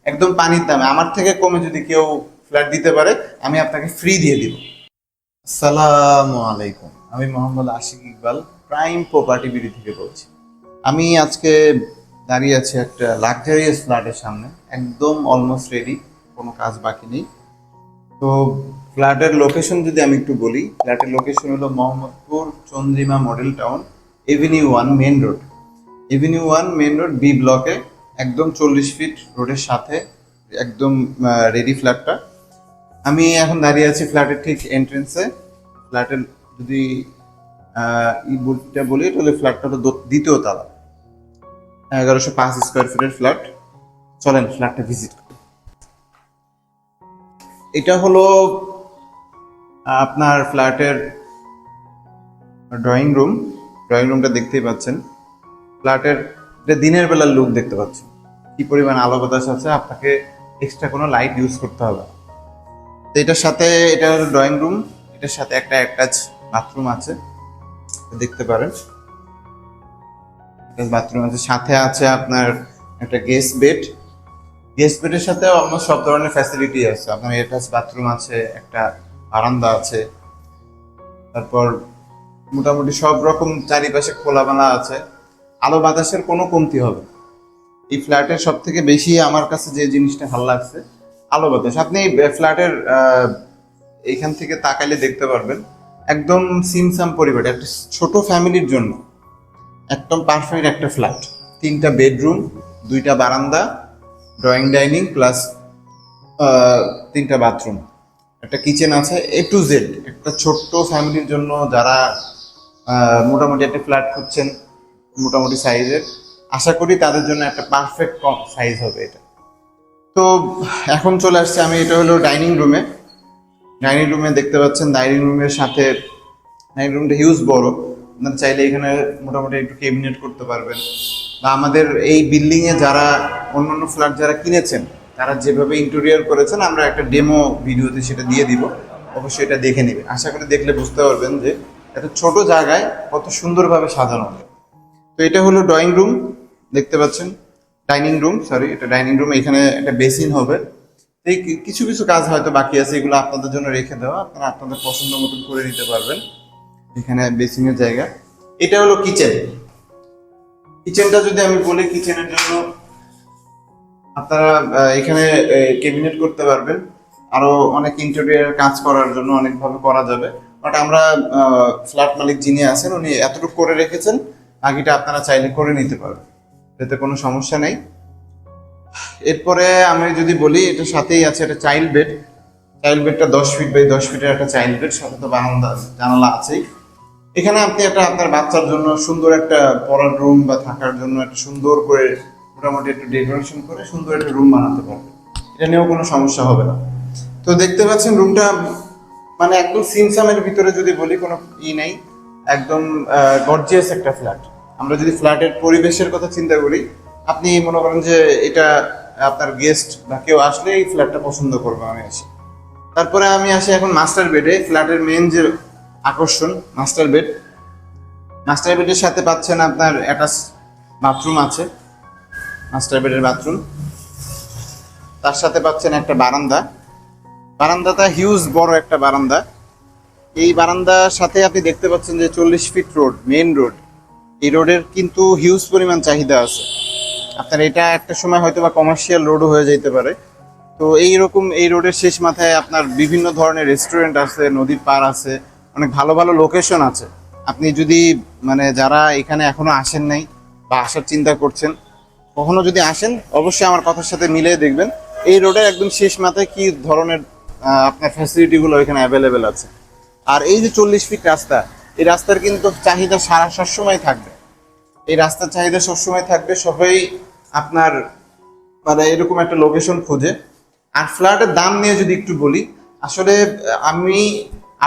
একদম পানির দামে আমার থেকে কমে যদি কেউ ফ্ল্যাট দিতে পারে আমি আপনাকে ফ্রি দিয়ে দিব। আসসালামু আলাইকুম, আমি Mohammad Ashiq Iqbal, prime property BD থেকে বলছি। আমি আজকে দাঁড়িয়ে আছি একটা লাক্সারিয়াস ফ্ল্যাটের সামনে, একদম অলমোস্ট রেডি, কোনো কাজ বাকি নেই। তো ফ্ল্যাটের লোকেশন যদি আমি একটু বলি, ফ্ল্যাটের লোকেশন হলো Mohammadpur Chandrima model town, avenue 1 main road, avenue 1 main road, B ব্লকে, একদম 40 ফিট রোডের সাথে একদম রেডি ফ্ল্যাটটা। আমি এখন দাঁড়িয়ে আছি ফ্ল্যাটের ঠিক এন্ট্রেন্সে। ফ্ল্যাটের যদি বলি তাহলে ফ্ল্যাটটা তো দ্বিতীয় তলা, 1105 স্কোয়ার ফিটের ফ্ল্যাট। চলেন ফ্ল্যাটটা ভিজিট করি। এটা হলো আপনার ফ্ল্যাটের ড্রয়িং রুম। ড্রয়িং রুমটা দেখতেই পাচ্ছেন। ফ্ল্যাটের দিনের বেলার লুক দেখতে পাচ্ছেন, কি পরিমাণ আলো বাতাস আছে, আপনাকে এক্সট্রা কোনো লাইট ইউজ করতে হবে না। তো এটার সাথে, এটা হলো ড্রয়িং রুম, এটার সাথে একটা অ্যাটাচ বাথরুম আছে, দেখতে পারেন। বাথরুম আছে, সাথে আছে আপনার একটা গেস্ট বেড। গেস্ট বেডের সাথে অলমোস্ট সব ধরনের ফ্যাসিলিটি আছে। আপনার অ্যাটাচ বাথরুম আছে, একটা বারান্দা আছে, তারপর মোটামুটি সব রকম চারিপাশে খোলামেলা আছে, আলো বাতাসের কোনো কমতি হবে না। এই ফ্ল্যাটের সব থেকে বেশি আমার কাছে যে জিনিসটা ভালো লাগছে, আলো বাতাস। আপনি ফ্ল্যাটের এইখান থেকে তাকাইলে দেখতে পারবেন একদম সিমসাম পরিবার, একটা ছোট ফ্যামিলির জন্য একদম পারফেক্ট একটা ফ্ল্যাট। 3টা বেডরুম, 2টা বারান্দা, ড্রয়িং ডাইনিং প্লাস 3টা বাথরুম, একটা কিচেন আছে, A to Z। একটা ছোট্ট ফ্যামিলির জন্য যারা মোটামুটি একটা ফ্ল্যাট খুঁজছেন মোটামুটি সাইজের, আশা করি তাদের জন্য একটা পারফেক্ট সাইজ হবে এটা। তো এখন চলে আসছে আমি, এটা হলো ডাইনিং রুমে। ডাইনিং রুমে দেখতে পাচ্ছেন, ডাইনিং রুমের সাথে, ডাইনিং রুমটা হিউজ বড়। আপনার চাইলে এখানে মোটামুটি একটু ক্যাবিনেট করতে পারবেন, বা আমাদের এই বিল্ডিংয়ে যারা অন্যান্য ফ্ল্যাট যারা কিনেছেন তারা যেভাবে ইন্টেরিয়র করেছেন, আমরা একটা ডেমো ভিডিওতে সেটা দিয়ে দিব, অবশ্যই এটা দেখে নেবেন। আশা করি দেখলে বুঝতে পারবেন যে এত ছোট জায়গায় কত সুন্দরভাবে সাজানো হয়। তো এটা হলো ড্রয়িং রুম, দেখতে পাচ্ছেন, ডাইনিং রুম, সরি এটা ডাইনিং রুম। এখানে একটা বেসিন হবে। এই কিছু কিছু কাজ হয়তো বাকি আছে, এগুলো আপনাদের জন্য রেখে দেওয়া, আপনারা আপনাদের পছন্দ মতন করে নিতে পারবেন। এখানে বেসিনের জায়গা। এটা হলো কিচেন। কিচেনটা যদি আমি বলি, কিচেনের জন্য আপনারা এখানে ক্যাবিনেট করতে পারবেন, আরো অনেক ইন্টেরিয়র কাজ করার জন্য অনেকভাবে করা যাবে। বাট আমরা ফ্ল্যাট মালিক যিনি আছেন উনি এতটুকু করে রেখেছেন, বাকিটা আপনারা চাইলে করে নিতে পারবেন, এতে কোনো সমস্যা নেই। এরপরে আমি যদি বলি, এটার সাথেই আছে একটা চাইল্ড বেড। চাইল্ড বেডটা 10 ফিট বাই 10 ফিটের একটা চাইল্ড বেড, সাথে তো বারান্দা জানালা আছেই। এখানে আপনি একটা আপনার বাচ্চার জন্য সুন্দর একটা পড়ার রুম বা থাকার জন্য একটা সুন্দর করে মোটামুটি একটু ডেকোরেশন করে সুন্দর একটা রুম বানাতে পারবেন, এটা নিয়েও কোনো সমস্যা হবে না। তো দেখতে পাচ্ছেন রুমটা মানে একদম সিমসামের ভিতরে যদি বলি কোনো নেই, একদম গর্জিয়াস একটা ফ্ল্যাট। আমরা যদি ফ্ল্যাটের পরিবেশের কথা চিন্তা করি, আপনি মনে করেন যে এটা আপনার গেস্ট বা কেউ আসলে এই ফ্ল্যাটটা পছন্দ করবে। আমি আসি, তারপরে আমি আসি এখন মাস্টার বেডে। ফ্ল্যাটের মেন যে আকর্ষণ মাস্টার বেড। মাস্টার বেডের সাথে পাচ্ছেন আপনার অ্যাটাচ বাথরুম আছে, মাস্টার বেডের বাথরুম, তার সাথে পাচ্ছেন একটা বারান্দা। বারান্দাটা হিউজ বড় একটা বারান্দা। এই বারান্দার সাথে আপনি দেখতে পাচ্ছেন যে 40 ফিট রোড, মেইন রোড। এই রোডের কিন্তু হিউজ পরিমাণ চাহিদা আছে। আপনার এটা একটা সময় হয়তো বা কমার্শিয়াল রোডও হয়ে যেতে পারে। তো এইরকম এই রোডের শেষ মাথায় আপনার বিভিন্ন ধরনের রেস্টুরেন্ট আছে, নদীর পার আছে, অনেক ভালো ভালো লোকেশন আছে। আপনি যদি মানে যারা এখানে এখনো আসেন নাই বা আসার চিন্তা করছেন, কখনো যদি আসেন অবশ্যই আমার কথার সাথে মিলিয়ে দেখবেন এই রোডের একদম শেষ মাথায় কি ধরনের আপনার ফ্যাসিলিটিগুলো এখানে অ্যাভেলেবেল আছে। আর এই যে 40 ফিট রাস্তা, এই রাস্তার কিন্তু চাহিদা সারা সবসময় থাকবে। এই রাস্তার চাহিদা সবসময় থাকবে, সবাই আপনার মানে এরকম একটা লোকেশন খোঁজে। আর ফ্ল্যাটের দাম নিয়ে যদি একটু বলি, আসলে আমি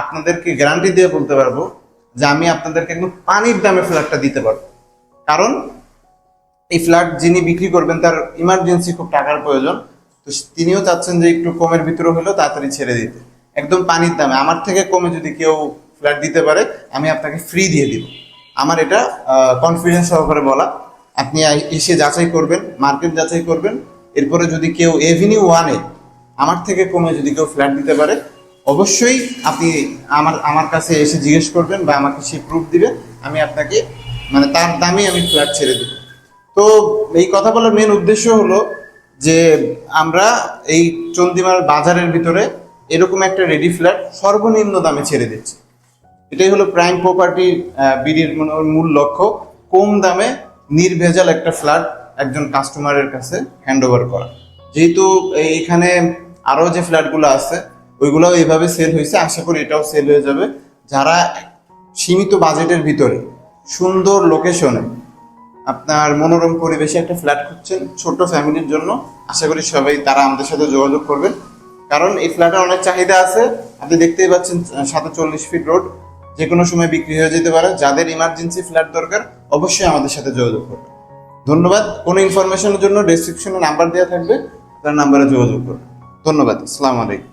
আপনাদেরকে গ্যারান্টি দিয়ে বলতে পারবো যে আমি আপনাদেরকে একদম পানির দামে ফ্ল্যাটটা দিতে পারবো। কারণ এই ফ্ল্যাট যিনি বিক্রি করবেন তার ইমার্জেন্সি খুব টাকার প্রয়োজন, তো তিনিও চাচ্ছেন যে একটু কমের ভিতরে হলেও তাড়াতাড়ি ছেড়ে দিতে। একদম পানির দামে আমার থেকে কমে যদি কেউ ফ্ল্যাট দিতে পারে আমি আপনাকে ফ্রি দিয়ে দিব। আমার এটা কনফিডেন্স সহকারে বলা। আপনি এসে যাচাই করবেন, মার্কেট যাচাই করবেন, এরপরে যদি কেউ এভিনিউ ওয়ানে আমার থেকে কমে যদি কেউ ফ্ল্যাট দিতে পারে, অবশ্যই আপনি আমার কাছে এসে জিজ্ঞেস করবেন বা আমাকে সে প্রুফ দিবে, আমি আপনাকে মানে তার দামে আমি ফ্ল্যাট ছেড়ে দেব। তো এই কথা বলার মেন উদ্দেশ্য হলো যে আমরা এই চন্দিমার বাজারের ভিতরে এরকম একটা রেডি ফ্ল্যাট সর্বনিম্ন দামে ছেড়ে দিচ্ছি। এটাই হলো প্রাইম প্রপার্টি বিডির মূল লক্ষ্য, কম দামে নির্ভেজাল একটা ফ্ল্যাট একজন কাস্টমারের কাছে হ্যান্ড ওভার করা। যেহেতু এইখানে আরও যে ফ্ল্যাটগুলো আছে ওইগুলোও এইভাবে সেল হয়েছে, আশা করি এটাও সেল হয়ে যাবে। যারা সীমিত বাজেটের ভিতরে সুন্দর লোকেশনে আপনার মনোরম পরিবেশে একটা ফ্ল্যাট খুঁজছেন ছোট ফ্যামিলির জন্য, আশা করি সবাই তারা আমাদের সাথে যোগাযোগ করবেন, কারণ এই ফ্ল্যাটের অনেক চাহিদা আছে। আপনি দেখতেই পাচ্ছেন 47 ফিট রোড, যে কোনো সময় বিক্রি হয়ে যেতে পারে। যাদের ইমার্জেন্সি ফ্ল্যাট দরকার অবশ্যই আমাদের সাথে যোগাযোগ করবেন। ধন্যবাদ। কোনো ইনফরমেশনের জন্য ডেসক্রিপশনে নাম্বার দেওয়া থাকবে, তার নাম্বারে যোগাযোগ করবেন। ধন্যবাদ। আসসালামু আলাইকুম।